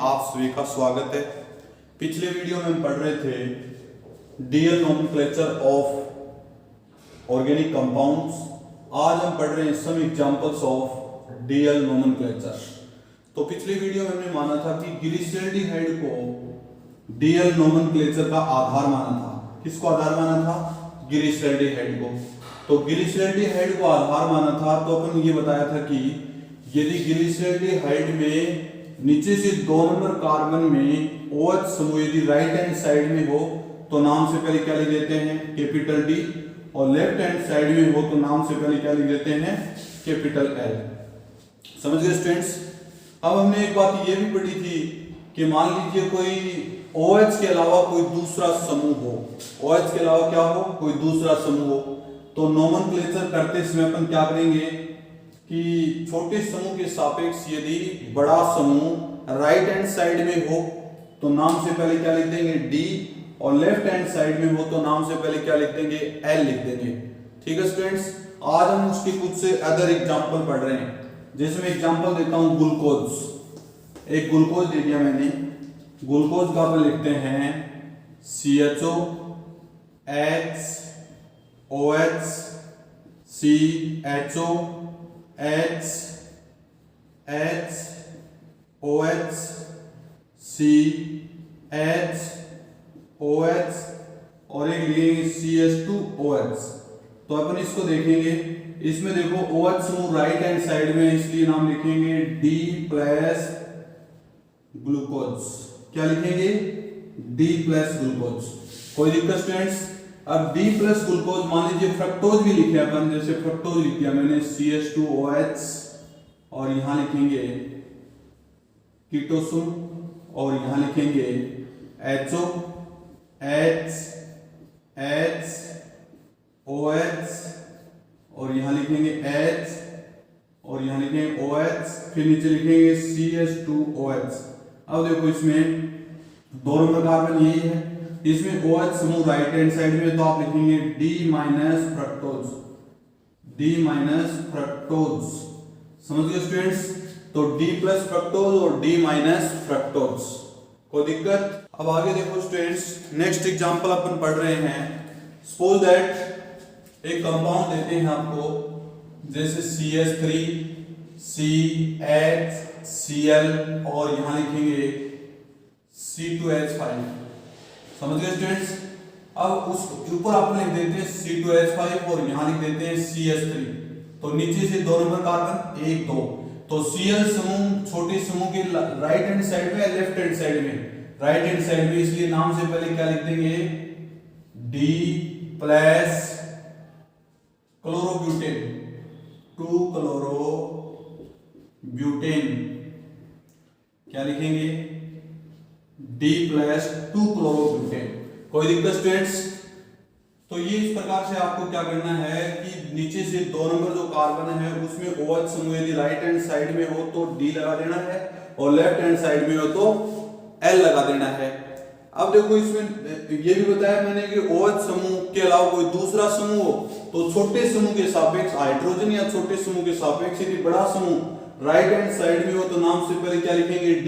आप सभी का स्वागत है। पिछले वीडियो में हम पढ़ रहे थे DL nomenclature of organic compounds. आज हम पढ़ रहे हैं some examples of DL nomenclature. तो पिछले वीडियो में हमने माना था कि ग्लिसरॉल्डिहाइड को डीएल नोमेनक्लेचर का आधार माना था। किसको आधार माना था? ग्लिसरॉल्डिहाइड को। तो ग्लिसरॉल्डिहाइड को आधार माना था तो अपन ये बताया था कि यदि ग्लिसरॉल्डिहाइड में नीचे से 2 नंबर कार्बन में OH समूह यदि राइट हैंड साइड में हो तो नाम से पहले क्या लिख देते हैं? कैपिटल D, और लेफ्ट हैंड साइड में हो तो नाम से पहले क्या लिख देते हैं? Capital L। समझ गए स्टूडेंट्स? अब हमने एक बात ये भी पढ़ी थी कि मान लीजिए कोई OH के अलावा कोई दूसरा समूह हो, OH के अलावा क्या हो? कोई दूसरा समूह हो, तो नोमेनक्लेचर करते समय अपन क्या करेंगे कि छोटे समूह के सापेक्ष यदि बड़ा समूह राइट हैंड साइड में हो तो नाम से पहले क्या लिख देंगे? D, और लेफ्ट हैंड साइड में हो तो नाम से पहले क्या लिख देंगे? L लिख देंगे। ठीक है स्टूडेंट्स, आज हम उसके कुछ से अदर एग्जांपल पढ़ रहे हैं। जैसे मैं एग्जांपल देता हूं ग्लूकोज। एक ग्लूकोज दे दिया मैंने। ग्लूकोज का अपन लिखते हैं CHO H OH CHO H H OH CH OH और एक लेंगे CH2OH। तो अपन इसको देखेंगे। इसमें देखो OH समूह राइट हैंड साइड में, इसलिए नाम लिखेंगे D प्लस ग्लूकोज। क्या लिखेंगे? D plus glucose. कोई दिक्कत स्टूडेंट्स? अब D प्लस ग्लूकोज मान लीजिए फ्रक्टोज भी लिखे अपन, जैसे फ्रक्टोज लिख दिया मैंने CH2OH, और यहां लिखेंगे कीटोसुम, और यहां लिखेंगे HO H H OH, और यहां लिखेंगे H, और यहां लिखेंगे OH, फिर नीचे लिखेंगे CH2OH। अब देखो इसमें 2 नंबर कार्बन यही है, इसमें OH समूह राइट हैंड साइड में, तो आप लिखेंगे D minus fructose, D minus fructose. समझ गए स्टूडेंट्स? तो D प्लस फ्रक्टोज और D माइनस फ्रक्टोज। कोई दिक्कत? अब आगे देखो स्टूडेंट्स, नेक्स्ट एग्जांपल अपन पढ़ रहे हैं। सपोज दैट एक कंपाउंड देते हैं आपको, जैसे CH3 CHCl, और यहां लिखेंगे C2H5। समझ गए स्टूडेंट्स? अब उस ऊपर आप लिख देते हैं C2H5 और यहां लिख देते हैं CH3। तो नीचे से 2 नंबर कार्बन 1 2, तो Cl समूह छोटे समूह के राइट हैंड साइड में, लेफ्ट हैंड साइड में? राइट हैंड साइड में, इसलिए नाम से पहले क्या लिख देंगे? D plus chlorobutane, 2 chlorobutane. क्या लिखेंगे? D plus 2 chlorobutane. कोई दिक्कत स्टूडेंट्स? तो ये इस प्रकार से आपको क्या करना है कि नीचे से 2 नंबर जो कार्बन है उसमें OH समूह यदि राइट हैंड साइड में हो तो D लगा देना है, और लेफ्ट हैंड साइड में हो तो L लगा देना है। अब देखो इसमें ये भी बताया मैंने कि OH समूह के अलावा कोई दूसरा समूह हो तो छोटे समूह के सापेक्ष हाइड्रोजन या छोटे समूह के सापेक्ष यदि बड़ा समूह राइट हैंड साइड में हो तो नाम से पहले क्या लिखेंगे? D,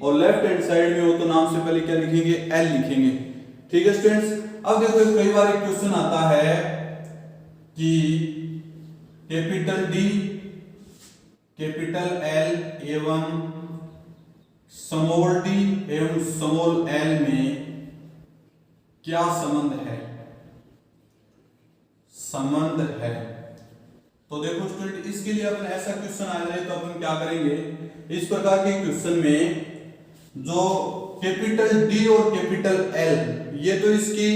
और लेफ्ट हैंड साइड में हो तो नाम से पहले क्या लिखेंगे? L लिखेंगे। ठीक है स्टूडेंट्स? अब देखो कई बार एक क्वेश्चन आता है कि कैपिटल D कैपिटल L एवं स्मॉल d एवं स्मॉल l में क्या संबंध है? संबंध है। तो देखो स्टूडेंट, इसके लिए अपन ऐसा क्वेश्चन आ जाए तो अपन क्या करेंगे? इस प्रकार के क्वेश्चन में जो कैपिटल D और कैपिटल L, ये तो इसकी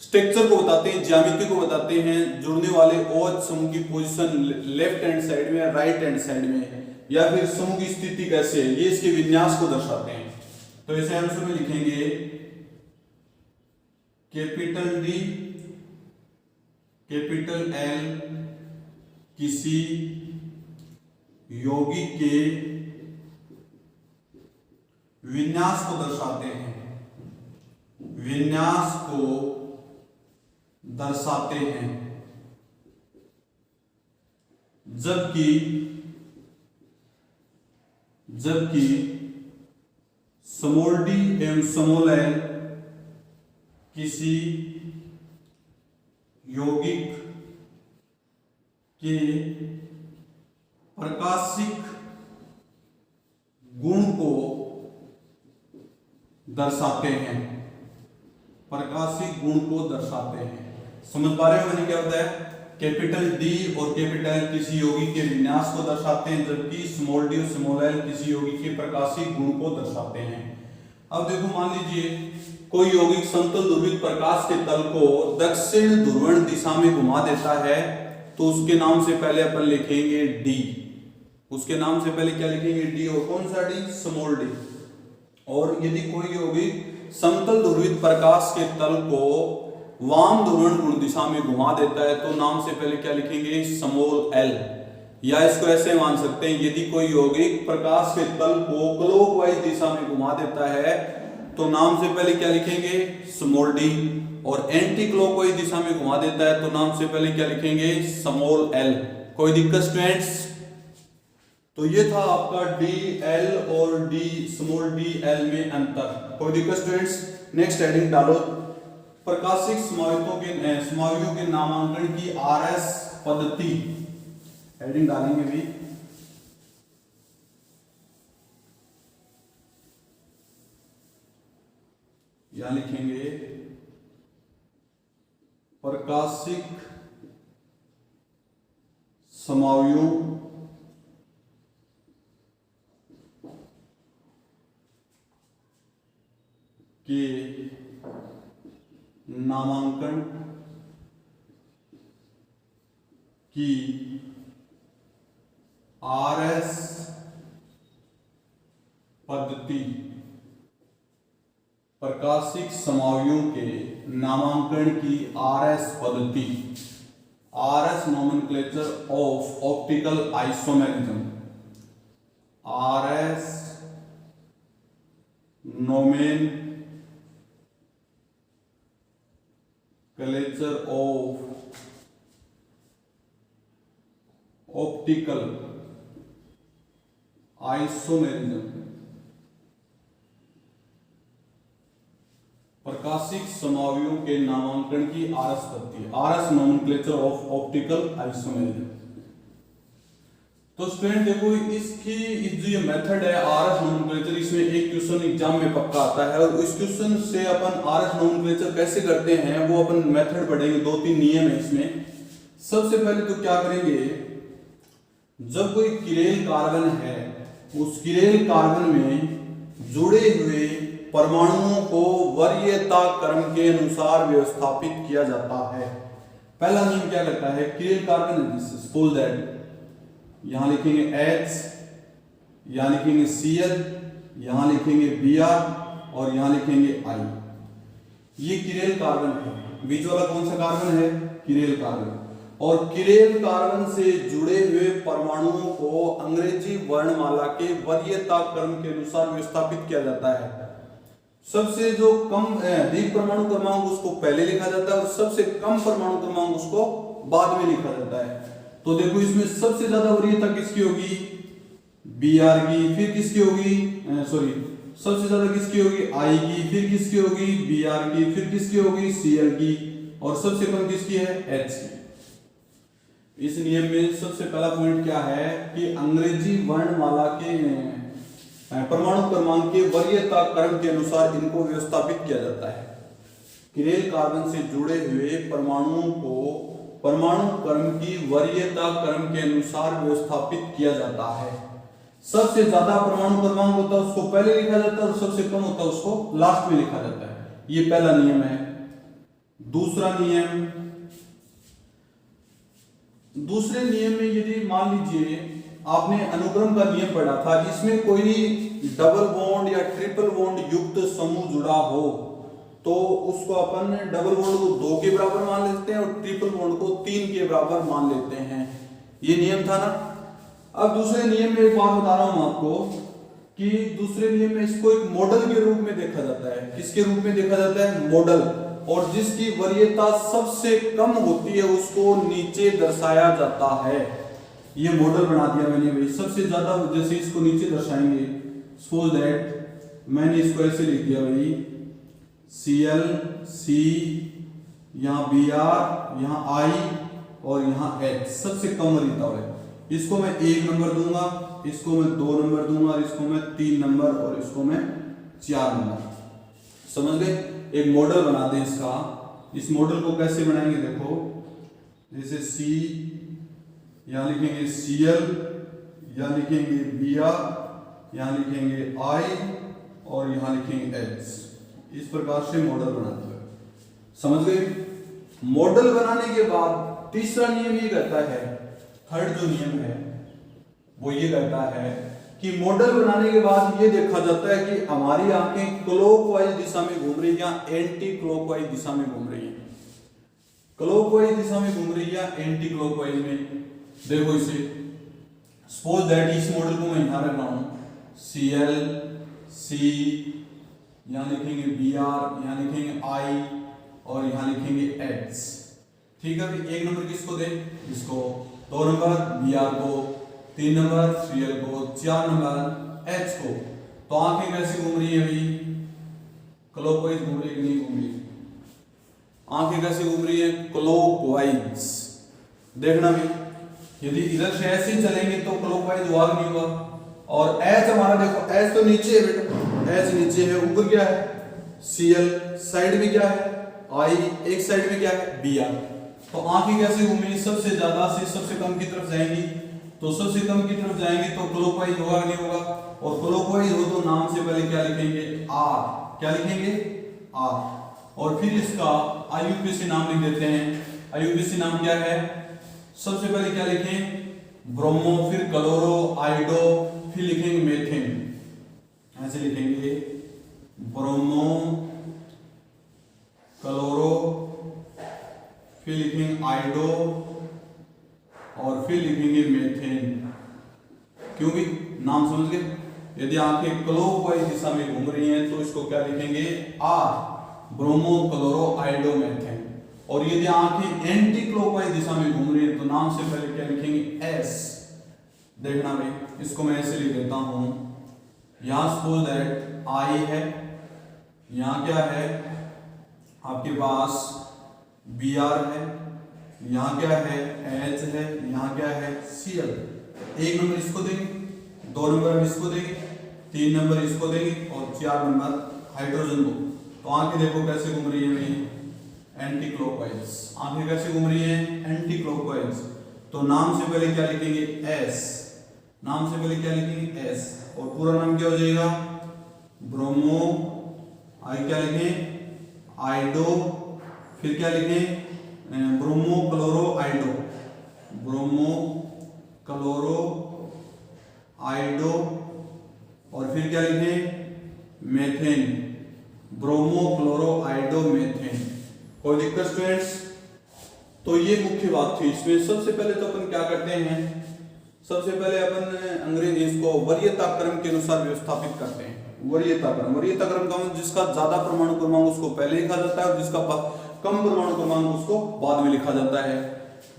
स्ट्रक्चर को बताते हैं, ज्यामिति को बताते हैं, जुड़ने वाले OH समूह की पोजीशन लेफ्ट हैंड साइड में या राइट हैंड साइड में, या फिर समूह की स्थिति कैसे है, ये इसके विन्यास को दर्शाते हैं। तो इसे आंसर में लिखेंगे कैपिटल D कैपिटल L किसी यौगिक के विन्यास को दर्शाते हैं, विन्यास को दर्शाते हैं, जबकि स्मॉल डी एवं स्मॉल एल किसी यौगिक के प्रकाशिक गुण को दर्शाते हैं, प्रकाशिक गुण को दर्शाते हैं। समझ पा रहे हो मैंने क्या होता है? कैपिटल डी और कैपिटल एल किसी यौगिक के विन्यास को दर्शाते हैं, जबकि स्मॉल डी और स्मॉल एल किसी यौगिक के प्रकाशिक गुण को दर्शाते हैं। अब देखो, मान लीजिए कोई यौगिक समतल ध्रुवित प्रकाश के तल को दक्षिण ध्रुवण दिशा में घुमा देता है, तो उसके नाम से पहले अपन लिखेंगे डी। उसके नाम से पहले क्या लिखेंगे? डी। और कौन सा डी? Small D. और यदि कोई यौगिक समतल ध्रुवित प्रकाश के तल को वाम ध्रुवण गुण दिशा में घुमा देता है, तो नाम से पहले क्या लिखेंगे? Small L. या इसको ऐसे मान सकते हैं, यदि कोई यौगिक प्रकाश के तल को क्लॉकवाइज दिशा में घुमा देता है, तो नाम से पहले क्या लिखेंगे? Small D. और एंटी क्लॉकवाइज दिशा में घुमा देता है, तो नाम से पहले क्या लिखेंगे? Small L. कोई दिक्कत स्टूडेंट्स? तो ये था आपका डी एल और डी स्मॉल डी एल में अंतर। कोई दिक्कत स्टूडेंट्स? नेक्स्ट हेडिंग डालो, प्रकाशिक समावियों के नामांकन की आरएस पद्धति। हेडिंग डालेंगे भी, यहां लिखेंगे प्रकाशिक समावियों के नामांकन की आरएस पद्धति। प्रकाशिक समावियों के नामांकन की आरएस पद्धति। RS nomenclature of optical isomerism. RS nomenclature of optical isomerism. प्रकाशिक समावियों के नामांकन की आरएस पद्धति। RS nomenclature of optical isomerism. तो स्टूडेंट देखो, इसकी जो ये मेथड है आरएस नोमेनक्लेचर, इसमें एक क्वेश्चन एग्जाम में पक्का आता है, और इस क्वेश्चन से अपन आरएस नोमेनक्लेचर कैसे करते हैं वो अपन मेथड पढ़ेंगे। 2-3 नियम है इसमें। सबसे पहले तो क्या करेंगे, जब कोई किरेल कार्बन है, उस किरेल कार्बन में जुड़े हुए परमाणुओं को वरीयता क्रम के अनुसार व्यवस्थापित किया जाता है। पहला नियम क्या कहता है? किरेल कार्बन, सपोज दैट, यहां लिखेंगे H, यहां लिखेंगे Cl, यहां लिखेंगे Br और यहां लिखेंगे I। ये किरेल कार्बन है। बीच वाला कौन सा कार्बन है? Chiral carbon. और किरेल कार्बन से जुड़े हुए परमाणुओं को अंग्रेजी वर्णमाला के वरीयता क्रम के अनुसार व्यवस्थापित किया जाता है। सबसे जो कम अधिक परमाणु क्रमांक उसको पहले लिखा जाता है, और सबसे कम परमाणु क्रमांक उसको बाद में लिखा जाता है। तो देखो, इसमें सबसे ज्यादा वरीयता किसकी होगी? Br की। फिर किसकी होगी? सबसे ज्यादा किसकी होगी? I की। फिर किसकी होगी? Br की। फिर किसकी होगी? Cl की। और सबसे कम किसकी है? H की। इस नियम में सबसे पहला पॉइंट क्या है कि अंग्रेजी वर्णमाला के परमाणु क्रमांक के वरीयता क्रम के अनुसार इनको व्यवस्थापित किया जाता है। किरेल कार्बन से जुड़े हुए परमाणुओं को परमाणु क्रम की वरीयता क्रम के अनुसार व्यवस्थापित किया जाता है। सबसे ज्यादा परमाणु क्रमांक होता है उसको पहले लिखा जाता है, और सबसे कम होता है उसको लास्ट में लिखा जाता है। ये पहला नियम है। दूसरा नियम में यदि मान लीजिए आपने अनुक्रम का नियम पढ़ा था, इसमें कोई डबल बॉन्ड या ट्रिपल बॉन्ड युक्त समूह जुड़ा हो, तो उसको अपन डबल बॉन्ड को 2 के बराबर मान लेते हैं और ट्रिपल बॉन्ड को 3 के बराबर मान लेते हैं। ये नियम था ना। अब दूसरे नियम में एक बात बता रहा हूं आपको कि दूसरे नियम में इसको एक मॉडल के रूप में देखा जाता है। किसके रूप में देखा जाता है? मॉडल। और जिसकी वरीयता सबसे कम होती है उसको नीचे दर्शाया जाता है। ये मॉडल बना दिया मैंने भाई। सबसे ज्यादा जैसे इसको नीचे दर्शाएंगे, सपोज दैट मैंने इसको ऐसे लिख दिया भाई Cl C, यहाँ Br, यहाँ I और यहाँ H सबसे कम वरीयता है। इसको मैं 1 नंबर दूंगा, इसको मैं 2 नंबर दूंगा, इसको मैं 3 नंबर और इसको मैं 4 नंबर। समझ गए? एक मॉडल बना दें इसका। इस मॉडल को कैसे बनाएंगे देखो, जैसे C यहाँ लिखेंगे Cl, यहाँ लिखेंगे Br, यहाँ लिखेंगे I और यहाँ लिखेंगे H। इस प्रकार से मॉडल बनाते हैं। समझ गए? मॉडल बनाने के बाद तीसरा नियम ये कहता है, थर्ड जो नियम है वो ये कहता है कि मॉडल बनाने के बाद ये देखा जाता है कि हमारी आंखें क्लॉकवाइज दिशा में घूम रही है या एंटी क्लॉकवाइज दिशा में घूम रही है। क्लॉकवाइज दिशा में घूम रही है या एंटी क्लॉकवाइज में। देखो इसे, सपोज दैट इस मॉडल को मैं यहां रख रहा हूं Cl C, यहां लिखेंगे Br, यहां लिखेंगे I और यहां लिखेंगे H। ठीक है, 1 नंबर किसको दे, इसको 2 नंबर Br को, 3 नंबर Cl को, 4 नंबर H को। तो आंखें कैसे घूम रही है अभी, क्लॉकवाइज घूम रही है कि नहीं घूम रही? आंखें कैसे घूम रही है, क्लॉकवाइज। देखना भी, यदि इधर से ऐसे चलेंगे तो क्लॉकवाइज हुआ नहीं होगा। और H हमारा देखो, H तो नीचे है बेटा, H नीचे है, ऊपर क्या है Cl, साइड में क्या है I, एक साइड में क्या है Br। तो आंखें कैसे घूमेंगी, सबसे ज्यादा से सबसे कम की तरफ जाएंगी। तो सबसे कम की तरफ जाएंगे तो क्लॉकवाइज होगा नहीं होगा? और क्लॉकवाइज हो तो नाम से पहले क्या लिखेंगे R, क्या लिखेंगे R। और फिर इसका IUPAC नाम लिख देते हैं। IUPAC नाम क्या है, सबसे पहले क्या लिखें ब्रोमो, फिर क्लोरो, आइडो, फिर लिखेंगे मेथेन। ऐसे लिखेंगे ब्रोमो, क्लोरो, फिर लिखेंगे आइडो और फिर लिखेंगे मेथेन। क्योंकि नाम समझ गए? यदि आंखें क्लॉकवाइज दिशा में घूम रही हैं तो इसको क्या लिखेंगे R, ब्रोमो, क्लोरो, आइडो, मेथेन। और यदि आंखें एंटी क्लॉकवाइज दिशा में घूम रही है तो नाम से पहले क्या लिखेंगे S। देखना भाई, इसको मैं ऐसे लिख देता हूं, यहां सपोज दैट I है, यहां क्या है आपके पास Br है, यहां क्या है H है, यहां क्या है Cl। 1 नंबर इसको देंगे, 2 नंबर इसको देंगे, 3 नंबर इसको देंगे और 4 नंबर हाइड्रोजन को। तो आंखें देखो कैसे घूम रही है मेरी, एंटी क्लॉकवाइज। आंखें कैसे घूम रही है, एंटी क्लॉकवाइज। तो नाम से पहले क्या लिखेंगे S, नाम से पहले क्या लिखेंगे S। और पूरा नाम क्या हो जाएगा ब्रोमो, I क्या लिखें आइडो, फिर क्या लिखें ब्रोमो, क्लोरो, आइडो, ब्रोमो, क्लोरो, आइडो और फिर क्या लिखें मेथेन, ब्रोमो, क्लोरो, आइडो, मेथेन। कोई दिक्कत स्टूडेंट्स? तो ये मुख्य बात थी इसमें। सबसे पहले तो अपन क्या करते हैं, सबसे पहले अपन अंग्रेजी इसको वरीयता क्रम के अनुसार व्यवस्थापित करते हैं। वरीयता क्रम, वरीयता क्रम का मतलब जिसका ज्यादा परमाणु क्रमांक उसको पहले लिखा जाता है और जिसका कम परमाणु क्रमांक उसको बाद में लिखा जाता है।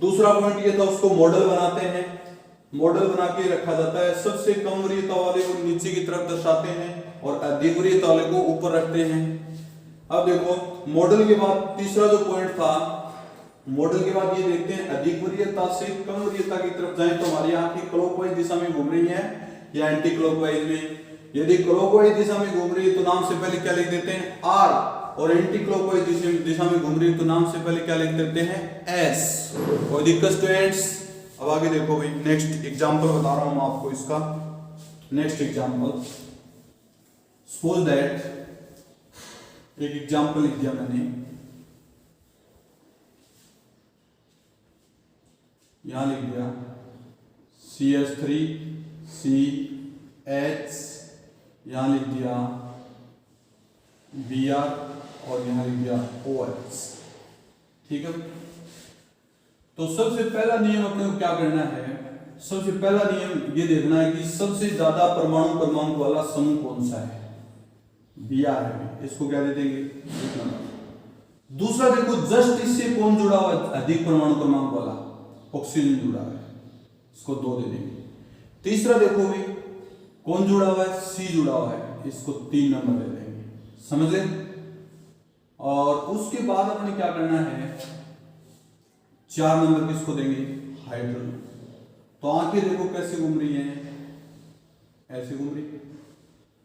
दूसरा पॉइंट ये था, उसको मॉडल बनाते हैं, मॉडल बना के रखा जाता है। सबसे कम वरीयता वाले को नीचे की तरफ दर्शाते हैं और अधिक वरीयता वाले को ऊपर रखते हैं। अब देखो मॉडल के बाद तीसरा जो पॉइंट था, मॉडल के बाद ये देखते हैं अधिक वरीयता से कम वरीयता की तरफ जाएं तो हमारी आंखें क्लॉकवाइज दिशा में घूम रही हैं या एंटी क्लॉकवाइज में। यदि क्लॉकवाइज दिशा में घूम रही है तो नाम से पहले क्या लिख देते हैं R, और एंटी क्लॉकवाइज दिशा में घूम रही है तो नाम से पहले क्या लिख देते हैं S। कोई दिक्कत स्टूडेंट्स? अब आगे देखो भाई, नेक्स्ट एग्जांपल बता रहा हूं मैं आपको इसका। नेक्स्ट एग्जांपल, सपोज दैट एक एग्जांपल लिख दिया मैंने, यहां लिख दिया CH3CH, यहां लिख दिया Br और यहां लिख दिया OH। ठीक है, तो सबसे पहला नियम अपने को क्या करना है, सबसे पहला नियम ये देखना है कि सबसे ज्यादा परमाणु क्रमांक वाला समूह कौन सा है, Br है, इसको क्या दे देंगे 1 नंबर। दूसरा देखो जस्ट इससे कौन जुड़ा हुआ है, अधिक परमाणु क्रमांक वाला ऑक्सीजन जुड़ा है, इसको 2 दे देंगे। तीसरा देखो भी कौन जुड़ा हुआ है, सी जुड़ा हुआ है, इसको 3 नंबर दे देंगे, समझ गए। और उसके बाद अपने क्या करना है, 4 नंबर किसको देंगे, हाइड्रोजन। तो आंखें देखो कैसे घूम रही हैं, ऐसे घूम रही,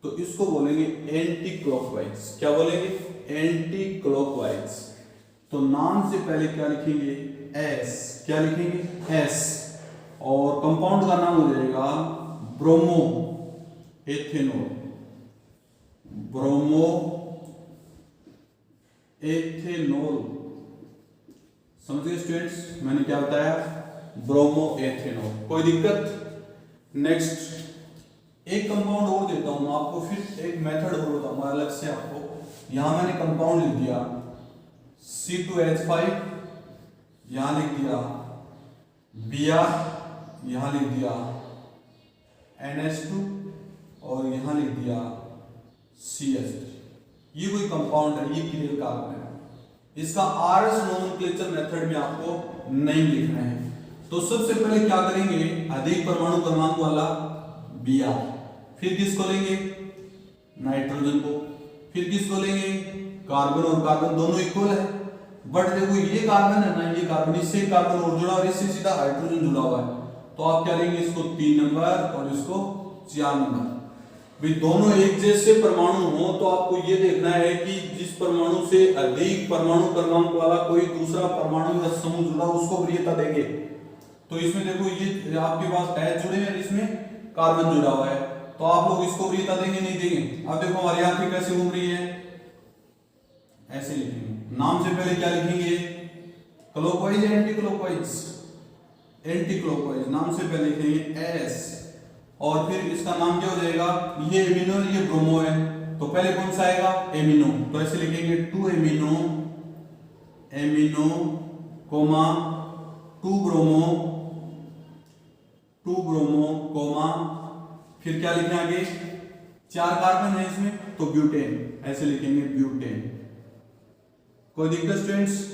तो इसको बोलेंगे एंटी क्लॉकवाइज। क्या बोलेंगे, एंटी क्लॉकवाइज। तो नाम से पहले क्या लिखेंगे, एस। क्या लिखेंगे, एस। और कंपाउंड का नाम हो जाएगा ब्रोमो एथेनॉल, ब्रोमो एथेनॉल। समझ गए स्टूडेंट्स, मैंने क्या बताया, ब्रोमो एथेनॉल। कोई दिक्कत। नेक्स्ट एक कंपाउंड और देता हूं आपको, फिर एक मेथड और बताऊंगा अलग से आपको। यहां मैंने कंपाउंड लिख दिया C2H5, यहां लिख दिया Br, यहां लिख दिया NH2 और यहां लिख दिया CH3। ये कोई कंपाउंड है, ये क्लियर कार्बन है। इसका RS नोमेनक्लेचर मेथड में आपको नहीं लिखना है। तो सबसे पहले क्या करेंगे, अधिक परमाणु क्रमांक वाला Br, फिर किसको लेंगे, नाइट्रोजन को, फिर किसको लेंगे, कार्बन और कार्बन दोनों इक्वल है। बट देखो ये कार्बन है ना, ये कार्बन, इससे कार्बन और जुड़ा और इससे सीधा हाइड्रोजन जुड़ा हुआ है। तो आप क्या लेंगे, इसको 3 नंबर और इसको 4 नंबर। भी दोनों एक जैसे परमाणु हो तो आपको ये देखना है कि जिस परमाणु से अधिक परमाणु क्रमांक वाला कोई दूसरा परमाणु या समूह जुड़ा उसको वरीयता देंगे। तो इसमें देखो ये आपके पास H जुड़े हैं, इसमें कार्बन जुड़ा हुआ है, तो आप लोग इसको वरीयता देंगे, नहीं देंगे। अब देखो हमारी आंखें कैसे घूम रही है, ऐसे लिखेंगे। नाम से पहले क्या लिखेंगे, क्लॉकवाइज या एंटी क्लॉकवाइज, एंटी क्लॉकवाइज। नाम से पहले लिखेंगे एस, और फिर इसका नाम क्या हो जाएगा, ये एमिनो ये ब्रोमो है, तो पहले कौन सा आएगा, एमिनो। तो ऐसे लिखेंगे 2 amino, amino comma 2 bromo, 2 bromo comma, फिर क्या लिखना आगे, 4 कार्बन है इसमें, तो ब्यूटेन, ऐसे लिखेंगे ब्यूटेन। कोई दिक्कत स्टूडेंट्स।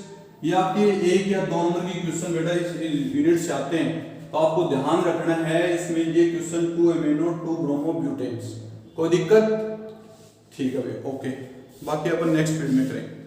ये आपके 1 या 2 नंबर की क्वेश्चन बेटा इस पीरियड से आते हैं, तो आपको ध्यान रखना है इसमें ये क्वेश्चन 2 एमिनो 2 ब्रोमो ब्यूटेन्स। कोई दिक्कत, ठीक है भाई, ओके। बाकी अपन नेक्स्ट पीरियड में करेंगे।